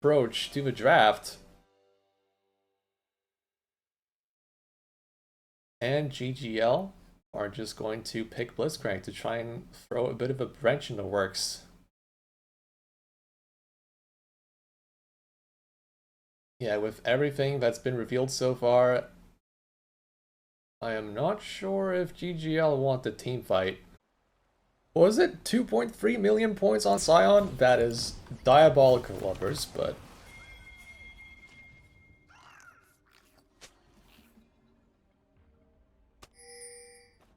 approach to the draft. And GGL are just going to pick Blitzcrank to try and throw a bit of a wrench in the works. Yeah, with everything that's been revealed so far, I am not sure if GGL want the team fight. What was it? 2.3 million points on Scion? That is diabolical, lovers, but...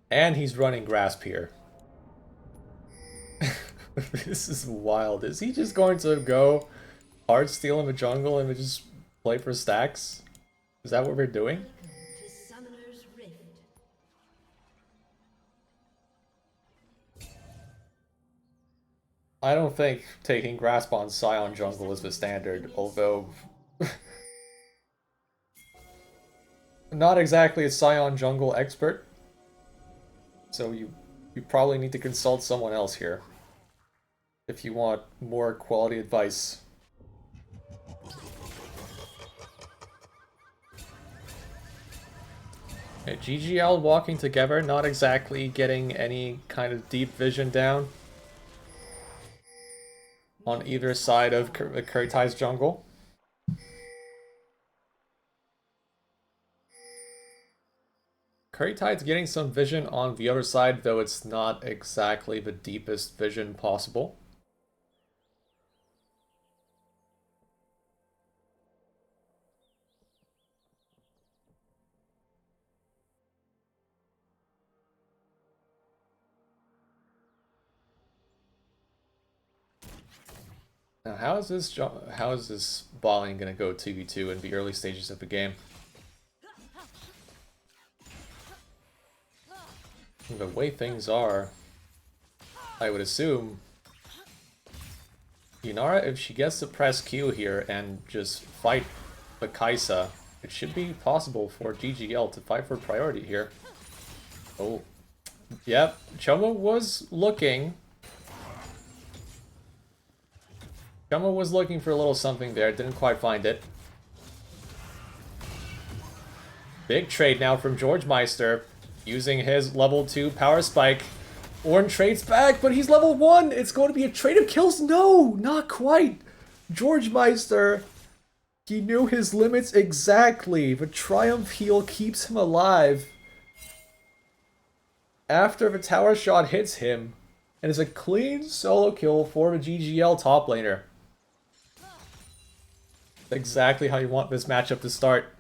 And he's running Grasp here. This is wild. Is he just going to go hard steal in the jungle and just play for stacks? Is that what we're doing? I don't think taking Grasp on Scion jungle is the standard, although... not exactly a Scion jungle expert. So you probably need to consult someone else here if you want more quality advice. Okay, GGL walking together, not exactly getting any kind of deep vision down on either side of Kurtai's jungle. Kurtai's getting some vision on the other side, though it's not exactly the deepest vision possible. Now, how is this balling gonna go 2v2 in the early stages of the game? The way things are, I would assume Inara, if she gets to press Q here and just fight the Kaisa, it should be possible for GGL to fight for priority here. Oh, yep, Choma was looking. Choma was looking for a little something there, didn't quite find it. Big trade now from George Meister, using his level 2 power spike. Ornn trades back, but he's level 1! It's going to be a trade of kills? No! Not quite! George Meister, he knew his limits exactly. The Triumph heal keeps him alive. After the tower shot hits him, and it's a clean solo kill for the GGL top laner. Exactly how you want this matchup to start.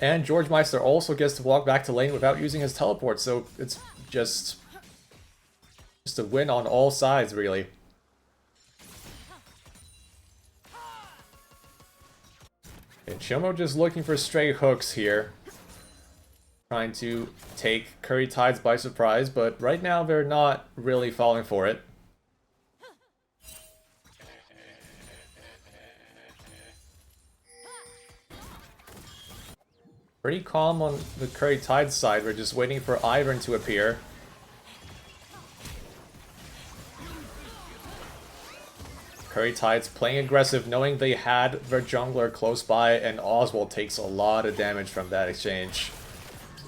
And George Meister also gets to walk back to lane without using his teleport, so it's just a win on all sides, really. Okay, Chomo just looking for stray hooks here. Trying to take Curry Tides by surprise, but right now they're not really falling for it. Pretty calm on the Curry Tide side, we're just waiting for Ivern to appear. Curry Tide's playing aggressive, knowing they had their jungler close by, and Oswald takes a lot of damage from that exchange.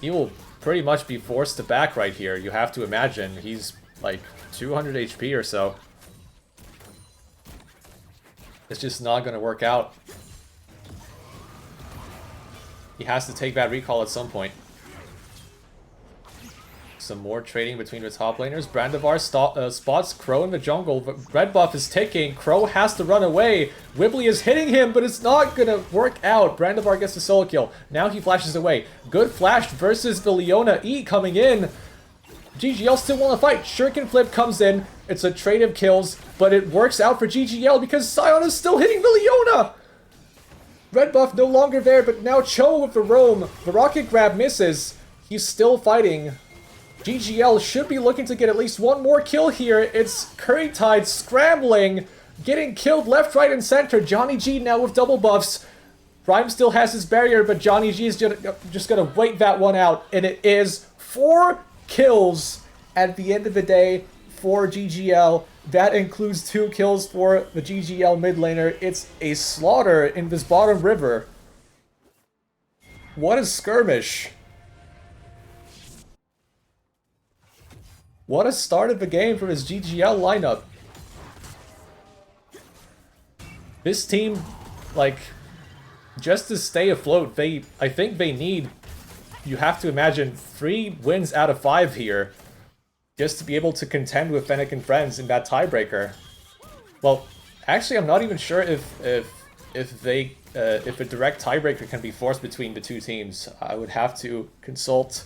He will pretty much be forced to back right here, you have to imagine. He's like 200 HP or so. It's just not going to work out. He has to take that recall at some point. Some more trading between the top laners. Brandivar spots Crow in the jungle. Red buff is ticking. Crow has to run away. Wibbly is hitting him, but it's not going to work out. Brandivar gets the solo kill. Now he flashes away. Good flash versus the Leona E coming in. GGL still want to fight. Shuriken Flip comes in. It's a trade of kills, but it works out for GGL because Sion is still hitting the Leona. Red buff no longer there, but now Cho with the roam. The rocket grab misses. He's still fighting. GGL should be looking to get at least one more kill here. It's Curry Tide scrambling, getting killed left, right, and center. Johnny G now with double buffs. Rhyme still has his barrier, but Johnny G is just gonna wait that one out. And it is 4 kills at the end of the day for GGL. That includes 2 kills for the GGL mid laner. It's a slaughter in this bottom river. What a skirmish. What a start of the game for his GGL lineup. This team, like, just to stay afloat, I think they need, you have to imagine, 3 wins out of 5 here, just to be able to contend with Fennec and Friends in that tiebreaker. Well, actually, I'm not even sure if a direct tiebreaker can be forced between the 2 teams. I would have to consult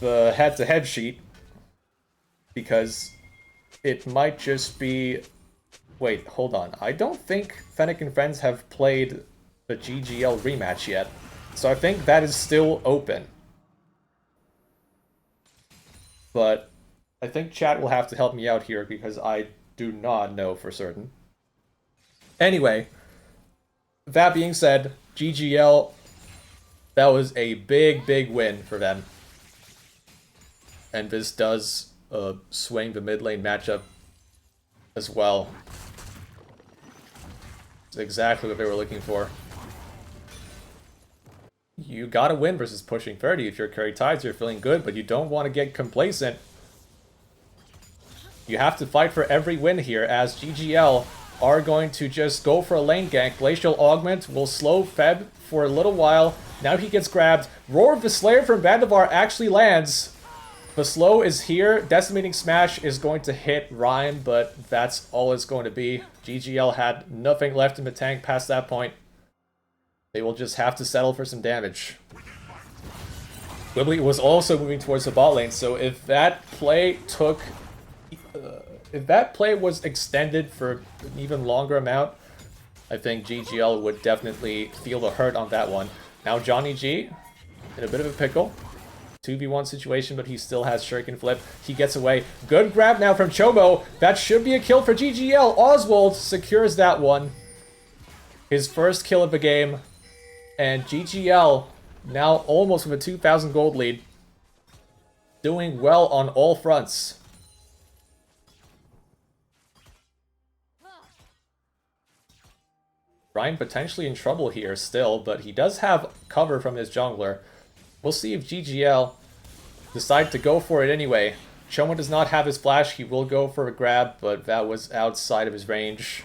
the head-to-head sheet, because it might just be... Wait, hold on. I don't think Fennec and Friends have played the GGL rematch yet, so I think that is still open. But I think chat will have to help me out here, because I do not know for certain. Anyway, that being said, GGL, that was a big win for them. And this does swing the mid lane matchup as well. It's exactly what they were looking for. You gotta win versus pushing 30. If you're Curry Tides, you're feeling good, but you don't want to get complacent. You have to fight for every win here, as GGL are going to just go for a lane gank. Glacial Augment will slow Feb for a little while. Now he gets grabbed. Roar of the Slayer from Vandevar actually lands. The slow is here. Decimating Smash is going to hit Rhyme, but that's all it's going to be. GGL had nothing left in the tank past that point. They will just have to settle for some damage. Wibbly was also moving towards the bot lane, so if that play took... if that play was extended for an even longer amount, I think GGL would definitely feel the hurt on that one. Now Johnny G in a bit of a pickle. 2v1 situation, but he still has Shuriken Flip. He gets away. Good grab now from Chomo. That should be a kill for GGL. Oswald secures that one. His first kill of the game. And GGL now almost with a 2,000 gold lead. Doing well on all fronts. Ryan potentially in trouble here still, but he does have cover from his jungler. We'll see if GGL decide to go for it anyway. Chomo does not have his flash. He will go for a grab, but that was outside of his range.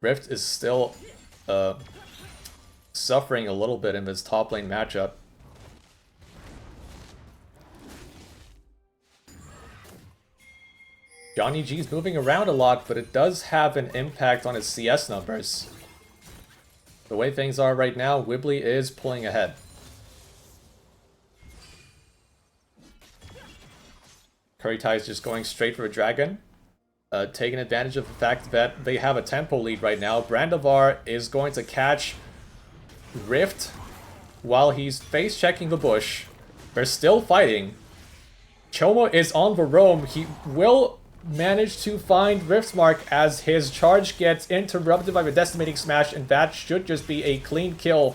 Rift is still suffering a little bit in this top lane matchup. Johnny G's moving around a lot, but it does have an impact on his CS numbers. The way things are right now, Wibbly is pulling ahead. Curry Tie is just going straight for a dragon. Taking advantage of the fact that they have a tempo lead right now. Brandavar is going to catch Rift while he's face-checking the bush. They're still fighting. Chomo is on the roam. He will manage to find Rift's Mark as his charge gets interrupted by the Decimating Smash, and that should just be a clean kill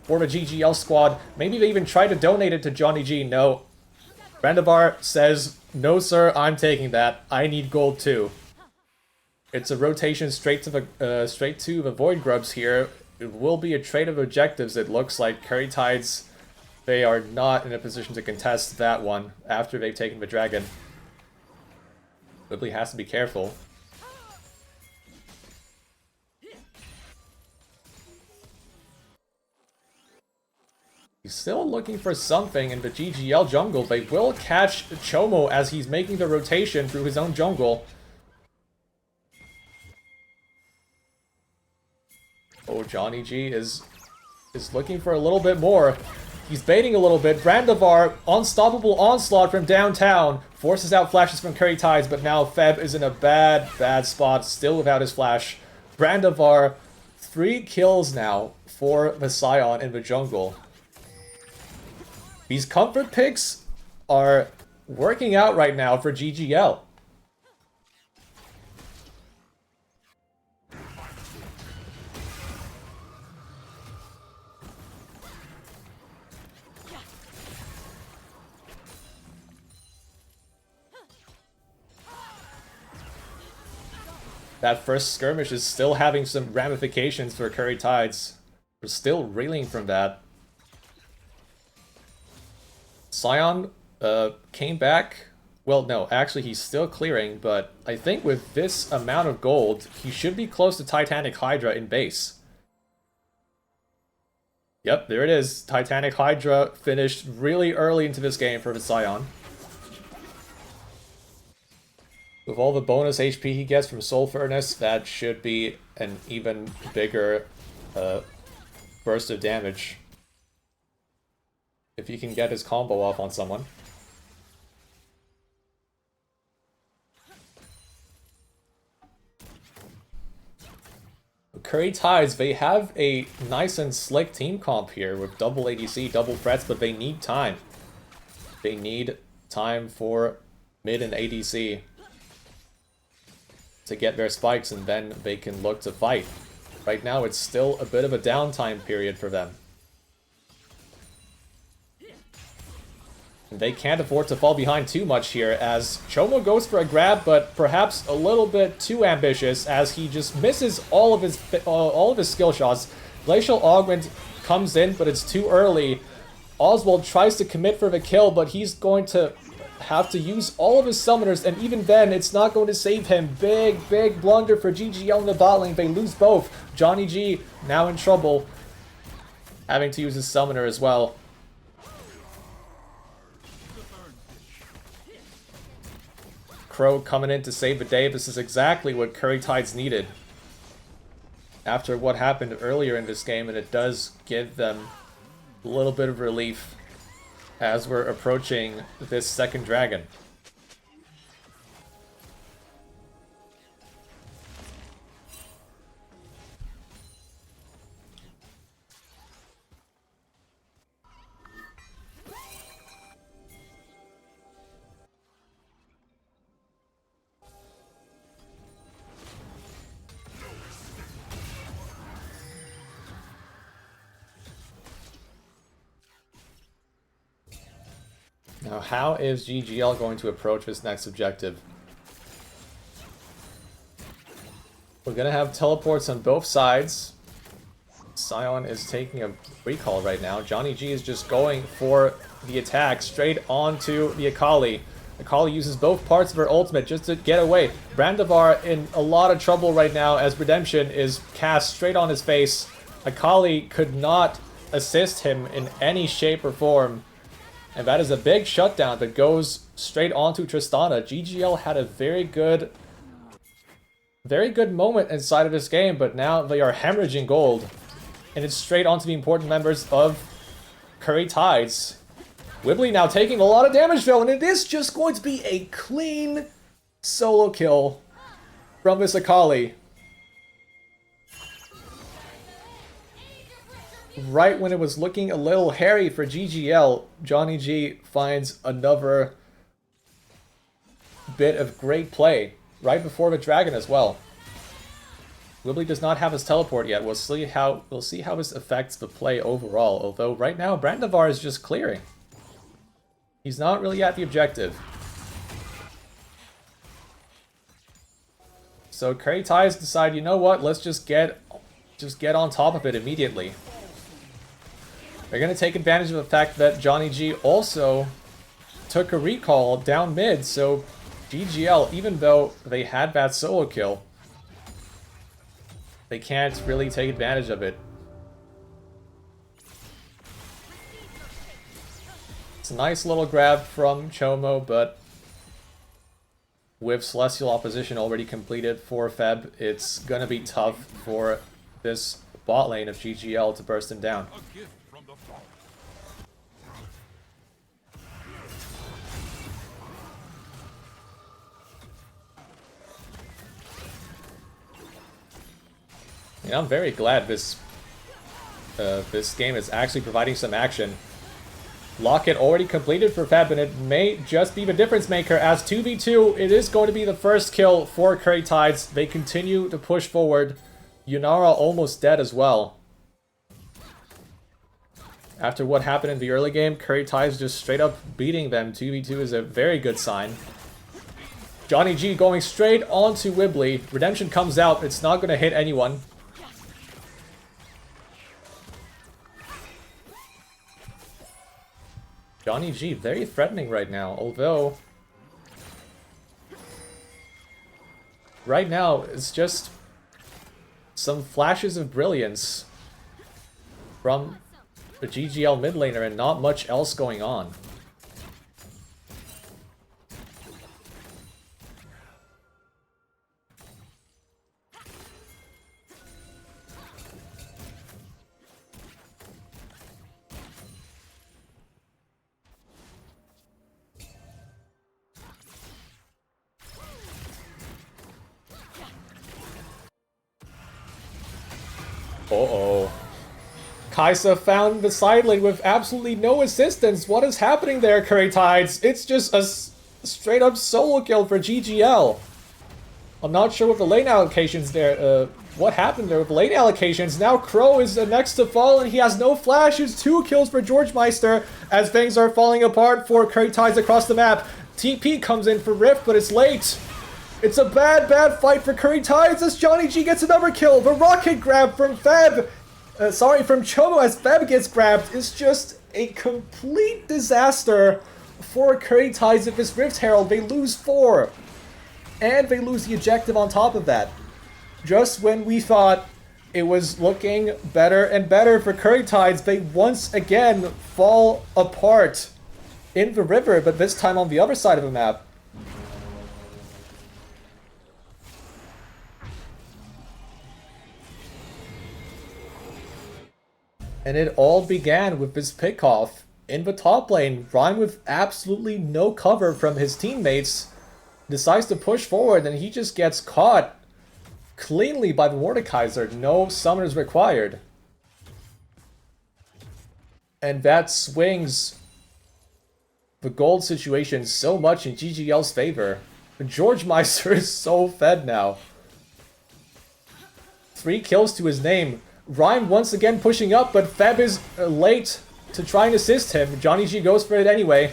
for the GGL squad. Maybe they even try to donate it to Johnny G. No. Brandavar says, no sir, I'm taking that. I need gold too. It's a rotation straight to the Void Grubs here. It will be a trade of objectives, it looks like. Curry Tides, they are not in a position to contest that one after they've taken the dragon. Wibbly has to be careful. He's still looking for something in the GGL jungle. They will catch Chomo as he's making the rotation through his own jungle. Oh, Johnny G is looking for a little bit more. He's baiting a little bit. Brandavar, unstoppable onslaught from downtown. Forces out flashes from Curry Tides, but now Feb is in a bad spot, still without his flash. Brandavar, 3 kills now for the Scion in the jungle. These comfort picks are working out right now for GGL. that first skirmish is still having some ramifications for Curry Tides. We're still reeling from that. Sion came back. Well, no, actually he's still clearing, but I think with this amount of gold, he should be close to Titanic Hydra in base. Yep, there it is. Titanic Hydra finished really early into this game for the Sion. With all the bonus HP he gets from Soul Furnace, that should be an even bigger burst of damage. If he can get his combo off on someone. Curry Tides, they have a nice and slick team comp here with double ADC, double threats, but they need time. They need time for mid and ADC to get their spikes, and then they can look to fight. Right now, it's still a bit of a downtime period for them. And they can't afford to fall behind too much here, as Chomo goes for a grab, but perhaps a little bit too ambitious, as he just misses all of his skill shots. Glacial Augment comes in, but it's too early. Oswald tries to commit for the kill, but he's going to have to use all of his summoners, and even then, it's not going to save him. Big blunder for GGL in the bot lane. They lose both. Johnny G now in trouble, having to use his summoner as well. Crow coming in to save the day. This is exactly what Curry Tides needed after what happened earlier in this game, and it does give them a little bit of relief as we're approaching this second dragon. Now, how is GGL going to approach this next objective? We're going to have teleports on both sides. Sion is taking a recall right now. Johnny G is just going for the attack straight onto the Akali. Akali uses both parts of her ultimate just to get away. Brandivar in a lot of trouble right now as Redemption is cast straight on his face. Akali could not assist him in any shape or form. And that is a big shutdown that goes straight onto Tristana. GGL had a very good moment inside of this game, but now they are hemorrhaging gold. And it's straight onto the important members of Curry Tides. Wibbly now taking a lot of damage though, and it is just going to be a clean solo kill from this Akali. Right when it was looking a little hairy for GGL, Johnny G finds another bit of great play right before the dragon as well. Wibbly does not have his teleport yet. We'll see how this affects the play overall. Although right now Brandivar is just clearing. He's not really at the objective. So Curry Tides decide, you know what? Let's just get on top of it immediately. They're going to take advantage of the fact that Johnny G also took a recall down mid, so GGL, even though they had that solo kill, they can't really take advantage of it. It's a nice little grab from Chomo, but with Celestial Opposition already completed for Feb, it's going to be tough for this bot lane of GGL to burst him down. Yeah, I'm very glad this game is actually providing some action. Locket already completed for Feb, and it may just be the difference maker. As 2v2, it is going to be the first kill for Curry Tides. They continue to push forward. Yunara almost dead as well. After what happened in the early game, Curry Tides just straight up beating them. 2v2 is a very good sign. Johnny G going straight onto Wibbly. Redemption comes out. It's not going to hit anyone. Johnny G, very threatening right now, although... Right now, it's just some flashes of brilliance from the GGL mid laner and not much else going on. Uh-oh. Kaisa found the side lane with absolutely no assistance. What is happening there, Curry Tides? It's just a straight up solo kill for GGL. I'm not sure what the lane allocations there, what happened there with lane allocations. Now Crow is next to fall and he has no flashes. 2 kills for George Meister as things are falling apart for Curry Tides across the map. TP comes in for Rift, but it's late. It's a bad fight for Curry Tides as Johnny G gets another kill. The rocket grab from Feb, from Chomo as Feb gets grabbed is just a complete disaster for Curry Tides with this Rift Herald. They lose 4. And they lose the objective on top of that. Just when we thought it was looking better and better for Curry Tides, they once again fall apart in the river, but this time on the other side of the map. And it all began with this pickoff in the top lane. Rhyme with absolutely no cover from his teammates decides to push forward and he just gets caught cleanly by the Mordekaiser. No summoners required. And that swings the gold situation so much in GGL's favor. George Meister is so fed now. 3 kills to his name. Rhyme once again pushing up, but Feb is late to try and assist him. Johnny G goes for it anyway.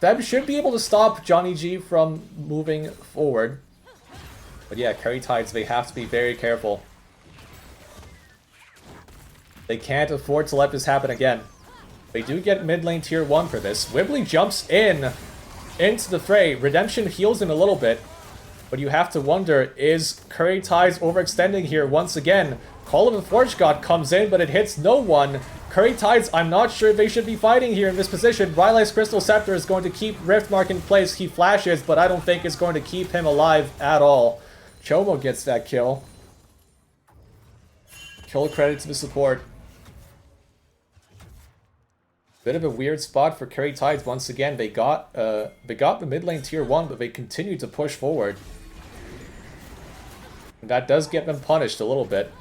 Feb should be able to stop Johnny G from moving forward. But yeah, Curry Tides, they have to be very careful. They can't afford to let this happen again. They do get mid lane tier 1 for this. Wibbly jumps into the fray. Redemption heals him a little bit. But you have to wonder, is Curry Tides overextending here once again? Call of the Forge God comes in, but it hits no one. Curry Tides, I'm not sure they should be fighting here in this position. Rylai's Crystal Scepter is going to keep Riftmark in place. He flashes, but I don't think it's going to keep him alive at all. Chomo gets that kill. Kill credit to the support. Bit of a weird spot for Curry Tides once again. They got the mid lane tier 1, but they continue to push forward. And that does get them punished a little bit.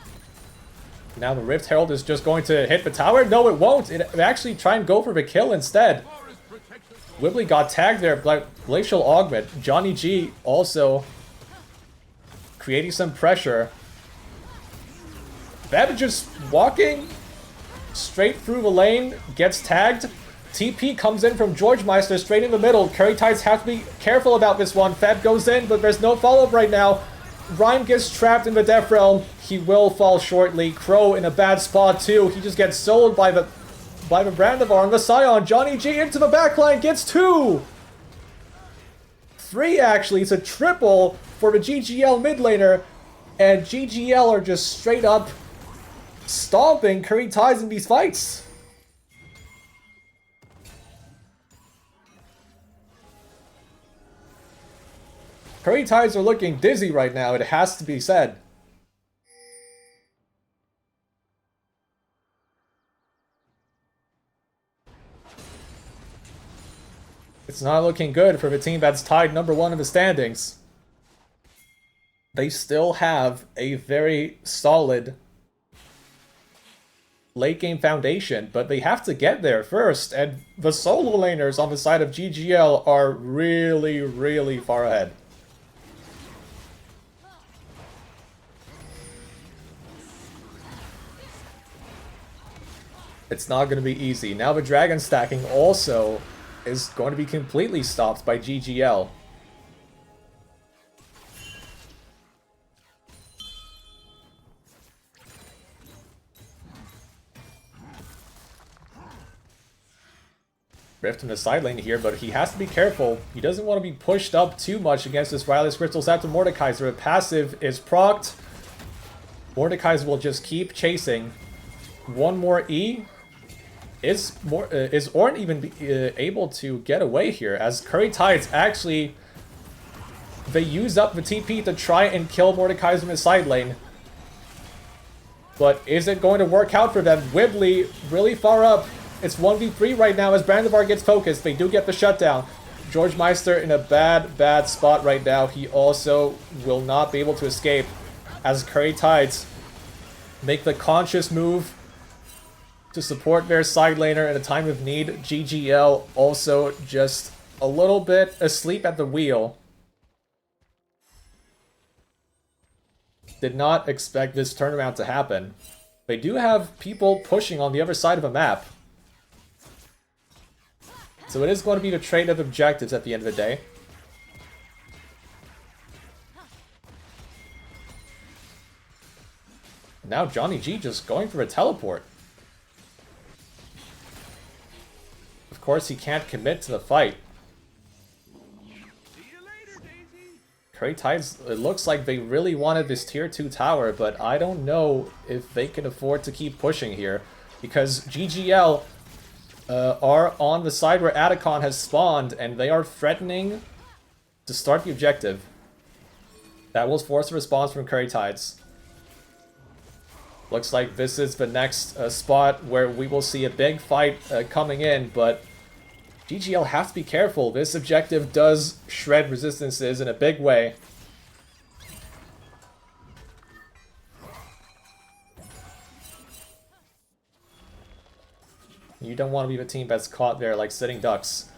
Now the Rift Herald is just going to hit the tower. No, it won't. It actually try and go for the kill instead. Wibbly got tagged there by Glacial Augment. Johnny G also creating some pressure. Fab just walking straight through the lane, gets tagged. TP comes in from George Meister straight in the middle. Curry Tides have to be careful about this one. Fab goes in, but there's no follow-up right now. Rhyme gets trapped in the Death Realm. He will fall shortly. Crow in a bad spot too. He just gets soloed by the Brandivar on the Scion. Johnny G into the backline gets 2. 3 actually. It's a triple for the GGL mid laner. And GGL are just straight up stomping Curry Tides in these fights. Curry Tides are looking dizzy right now, it has to be said. It's not looking good for the team that's tied number 1 in the standings. They still have a very solid late game foundation, but they have to get there first, and the solo laners on the side of GGL are really, really far ahead. It's not going to be easy. Now the dragon stacking also is going to be completely stopped by GGL. Rift in the side lane here, but he has to be careful. He doesn't want to be pushed up too much against this Riley's Crystals after Mordekaiser. A passive is procced. Mordekaiser will just keep chasing. One more E. Is Ornn even able to get away here? As Curry Tides actually... They use up the TP to try and kill Mordekaiser in the side lane. But is it going to work out for them? Wibbly really far up. It's 1v3 right now as Brandivar gets focused. They do get the shutdown. George Meister in a bad spot right now. He also will not be able to escape as Curry Tides make the conscious move to support their side laner in a time of need. GGL also just a little bit asleep at the wheel. Did not expect this turnaround to happen. They do have people pushing on the other side of a map. So it is going to be the trade of objectives at the end of the day. Now Johnny G just going for a teleport. Of course, he can't commit to the fight. Curry Tides, it looks like they really wanted this tier 2 tower, but I don't know if they can afford to keep pushing here. Because GGL are on the side where Atacon has spawned, and they are threatening to start the objective. That will force a response from Curry Tides. Looks like this is the next spot where we will see a big fight coming in, but GGL have to be careful. This objective does shred resistances in a big way. You don't want to be the team that's caught there like sitting ducks.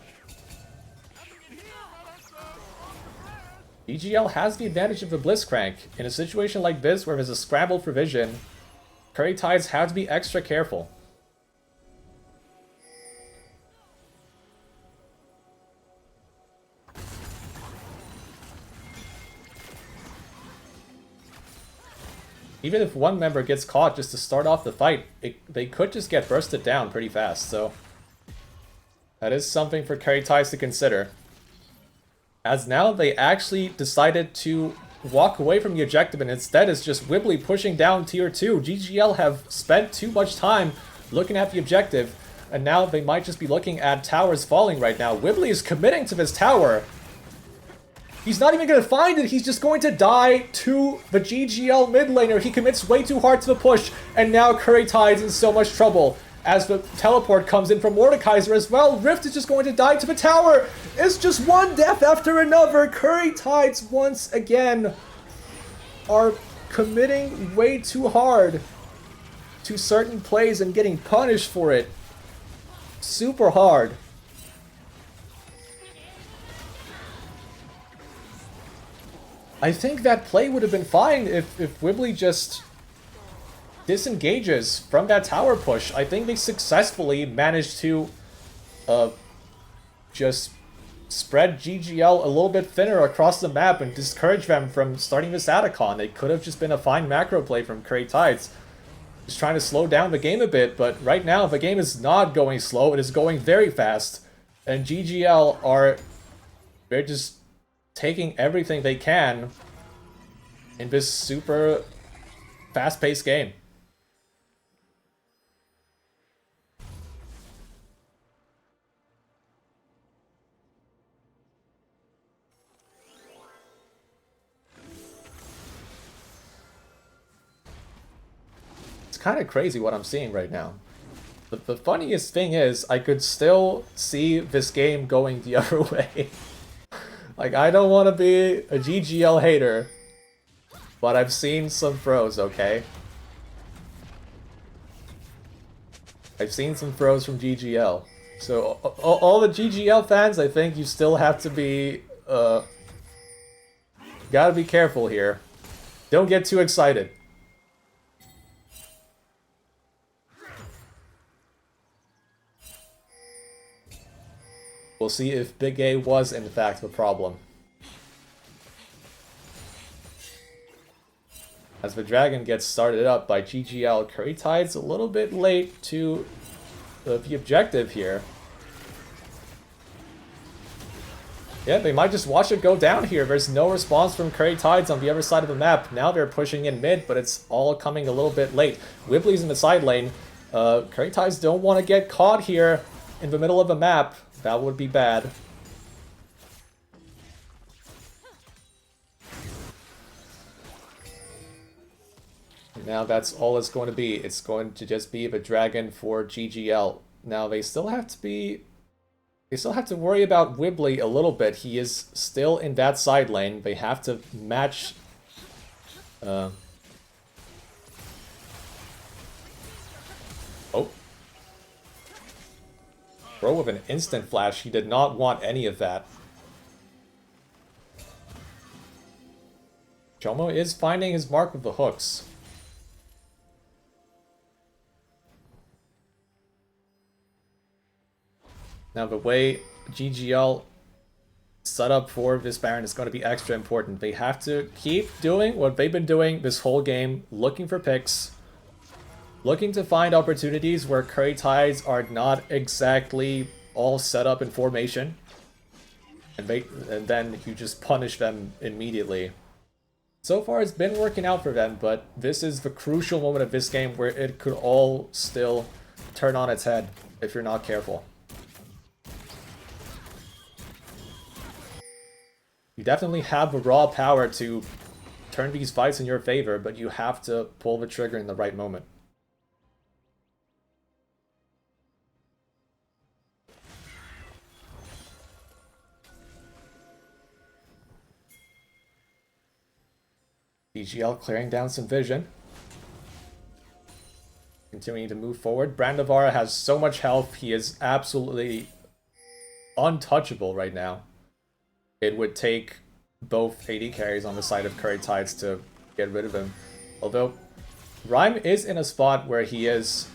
GGL has the advantage of the Blitzcrank. In a situation like this where there's a scramble for vision, Curry Tides have to be extra careful. Even if one member gets caught just to start off the fight, they could just get bursted down pretty fast, so... That is something for Curry Tides to consider. As now they actually decided to walk away from the objective and instead is just Wibbly pushing down tier 2. GGL have spent too much time looking at the objective, and now they might just be looking at towers falling right now. Wibbly is committing to this tower. He's not even going to find it. He's just going to die to the GGL mid laner. He commits way too hard to the push. And now Curry Tides in so much trouble as the teleport comes in from Mordekaiser as well. Rift is just going to die to the tower. It's just one death after another. Curry Tides once again are committing way too hard to certain plays and getting punished for it. Super hard. I think that play would have been fine if Wibbly just disengages from that tower push. I think they successfully managed to just spread GGL a little bit thinner across the map and discourage them from starting this Atacon. It could have just been a fine macro play from Curry Tides. Just trying to slow down the game a bit, but right now the game is not going slow, it is going very fast. And GGL they're just taking everything they can in this super fast-paced game. It's kind of crazy what I'm seeing right now. But the funniest thing is, I could still see this game going the other way. Like, I don't want to be a GGL hater, but I've seen some throws, okay? I've seen some throws from GGL. So, all the GGL fans, I think you still have to be, gotta be careful here. Don't get too excited. We'll see if Big A was, in fact, the problem. As the dragon gets started up by GGL, Curry Tides a little bit late to the objective here. Yeah, they might just watch it go down here. There's no response from Curry Tides on the other side of the map. Now they're pushing in mid, but it's all coming a little bit late. Wibbly's in the side lane. Curry Tides don't want to get caught here in the middle of the map. That would be bad. Now that's all it's going to be. It's going to just be the dragon for GGL. Now they still have to be... They still have to worry about Wibbly a little bit. He is still in that side lane. They have to match... Oh. Bro with an instant flash. He did not want any of that. Chomo is finding his mark with the hooks. Now the way GGL set up for this Baron is going to be extra important. They have to keep doing what they've been doing this whole game, looking for picks, looking to find opportunities where Curry Tides are not exactly all set up in formation, and then you just punish them immediately. So far it's been working out for them, but this is the crucial moment of this game where it could all still turn on its head if you're not careful. You definitely have the raw power to turn these fights in your favor, but you have to pull the trigger in the right moment. DGL clearing down some vision. Continuing to move forward. Brandavara has so much health, he is absolutely untouchable right now. It would take both AD carries on the side of Curry Tides to get rid of him. Although, Rhyme is in a spot where he is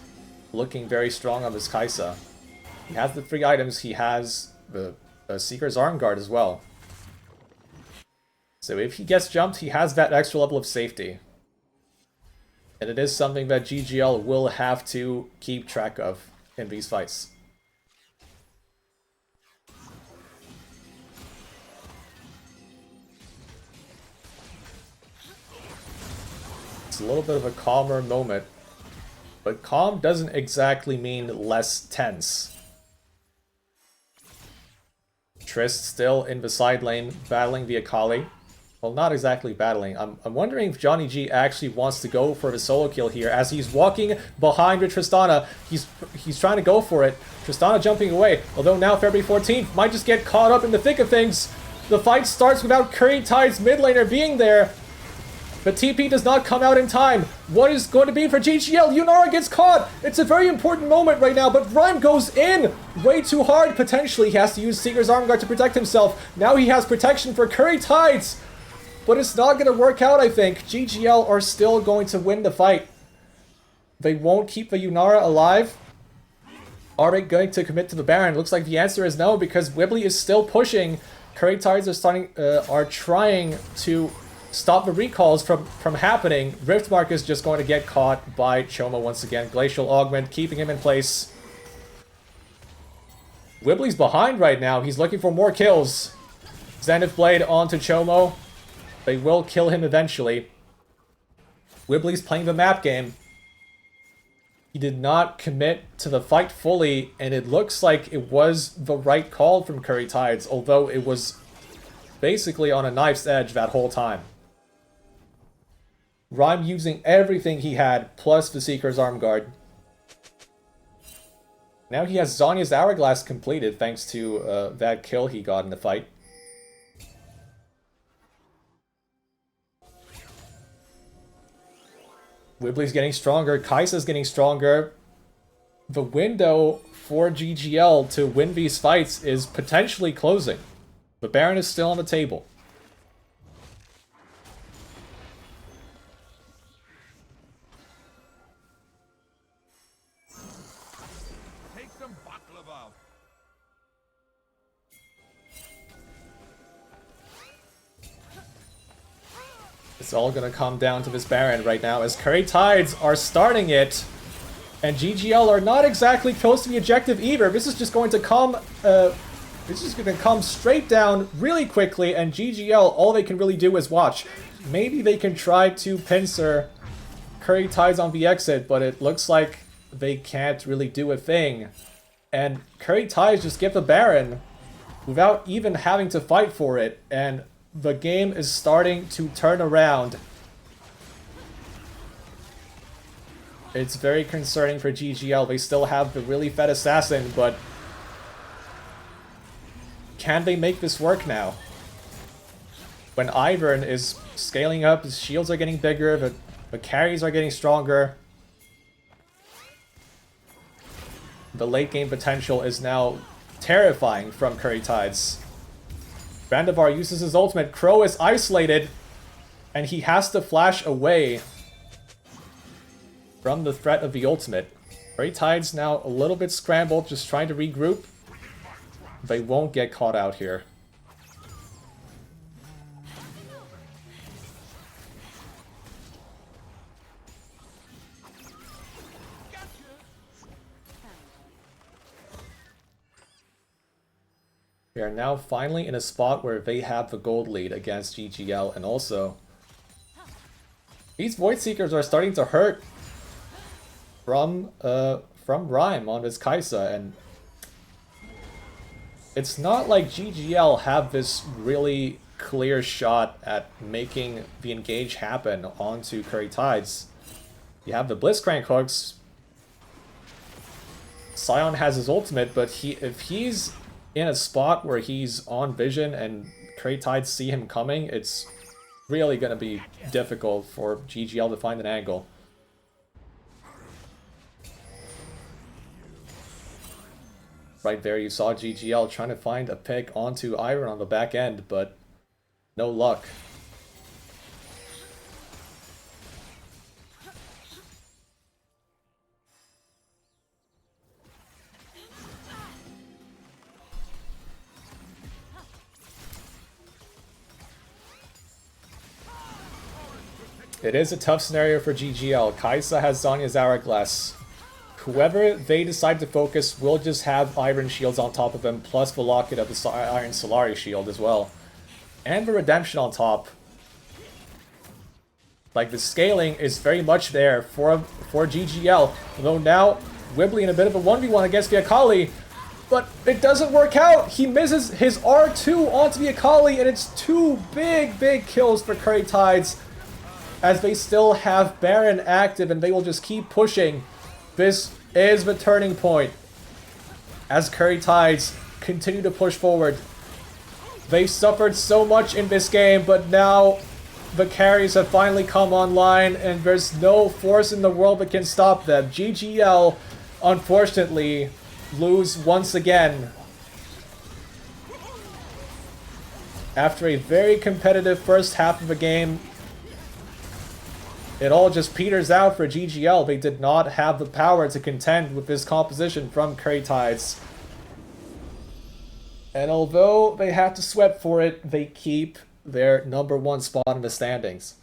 looking very strong on his Kaisa. He has the 3 items, he has the Seeker's Arm Guard as well. So if he gets jumped, he has that extra level of safety. And it is something that GGL will have to keep track of in these fights. It's a little bit of a calmer moment, but calm doesn't exactly mean less tense. Trist still in the side lane, battling the Akali. Well, not exactly battling. I'm wondering if Johnny G actually wants to go for the solo kill here, as he's walking behind with Tristana. He's trying to go for it. Tristana jumping away, although now February 14th might just get caught up in the thick of things. The fight starts without Curry Tides mid laner being there. But TP does not come out in time. What is going to be for GGL? Yunara gets caught. It's a very important moment right now, but Rhyme goes in way too hard. Potentially, he has to use Seeker's Arm Guard to protect himself. Now he has protection for Curry Tides. But it's not going to work out, I think. GGL are still going to win the fight. They won't keep the Yunara alive. Are they going to commit to the Baron? Looks like the answer is no, because Wibbly is still pushing. Curry Tides are trying to stop the recalls from happening. Riftmark is just going to get caught by Chomo once again. Glacial Augment keeping him in place. Wibbly's behind right now. He's looking for more kills. Zenith Blade onto Chomo. They will kill him eventually. Wibbly's playing the map game. He did not commit to the fight fully, and it looks like it was the right call from Curry Tides, although it was basically on a knife's edge that whole time. Rhyme using everything he had, plus the Seeker's Arm Guard. Now he has Zhonya's Hourglass completed, thanks to that kill he got in the fight. Wibbly's getting stronger, Kai'Sa's getting stronger. The window for GGL to win these fights is potentially closing. The Baron is still on the table. It's all gonna come down to this Baron right now, as Curry Tides are starting it, and GGL are not exactly close to the objective either. This is just going to come This is going to come straight down really quickly, and GGL, all they can really do is watch. Maybe they can try to pincer Curry Tides on the exit, but it looks like they can't really do a thing. And Curry Tides just get the Baron without even having to fight for it, and the game is starting to turn around. It's very concerning for GGL. They still have the really fed assassin, but can they make this work now? When Ivern is scaling up, his shields are getting bigger, the carries are getting stronger. The late game potential is now terrifying from Curry Tides. Brandivar uses his ultimate. Crow is isolated, and he has to flash away from the threat of the ultimate. Curry Tides now a little bit scrambled, just trying to regroup. They won't get caught out here. We are now finally in a spot where they have the gold lead against GGL, and also these Void Seekers are starting to hurt from Rhyme on this Kaisa, and it's not like GGL have this really clear shot at making the engage happen onto Curry Tides. You have the Blitzcrank hooks. Sion has his ultimate, but if he's in a spot where he's on vision and Curry Tides see him coming, it's really going to be difficult for GGL to find an angle. Right there, you saw GGL trying to find a pick onto Iron on the back end, but no luck. It is a tough scenario for GGL. Kaisa has Zanya's Hourglass. Whoever they decide to focus will just have Iron Shields on top of him, plus the Locket of the Iron Solari Shield as well. And the Redemption on top. Like, the scaling is very much there for GGL. Although now, Wibbly in a bit of a 1v1 against the Akali. But it doesn't work out! He misses his R2 onto the Akali, and it's two big kills for Curry Tides, as they still have Baron active, and they will just keep pushing. This is the turning point as Curry Tides continue to push forward. They suffered so much in this game, but now the carries have finally come online, and there's no force in the world that can stop them. GGL, unfortunately, lose once again. After a very competitive first half of the game, it all just peters out for GGL. They did not have the power to contend with this composition from Curry Tides. And although they have to sweat for it, they keep their #1 spot in the standings.